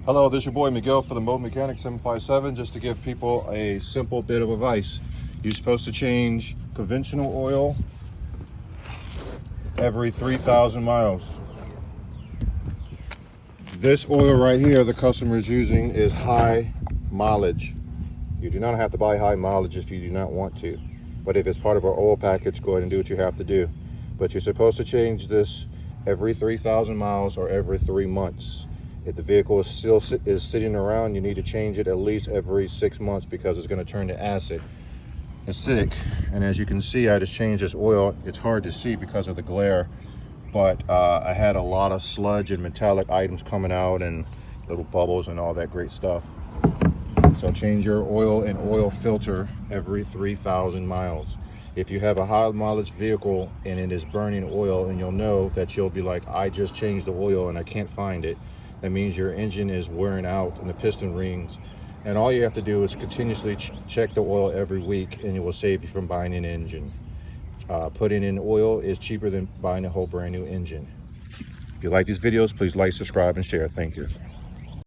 Hello, this is your boy Miguel for the Mobile Mechanic 757. Just to give people a simple bit of advice. You're supposed to change conventional oil every 3,000 miles. This oil right here the customer is using is high mileage. You do not have to buy high mileage if you do not want to. But if it's part of our oil package, go ahead and do what you have to do. But you're supposed to change this every 3,000 miles or every 3 months. If the vehicle is still sitting around, you need to change it at least every 6 months because it's going to turn to acidic. And as you can see, I just changed this oil. It's hard to see because of the glare, but I had a lot of sludge and metallic items coming out and little bubbles and all that great stuff. So change your oil and oil filter every 3,000 miles. If you have a high mileage vehicle and it is burning oil, and you'll know that you'll be like, I just changed the oil and I can't find it. That means your engine is wearing out and the piston rings. And all you have to do is continuously check the oil every week, and it will save you from buying an engine. Putting in oil is cheaper than buying a whole brand new engine. If you like these videos, please like, subscribe, and share. Thank you.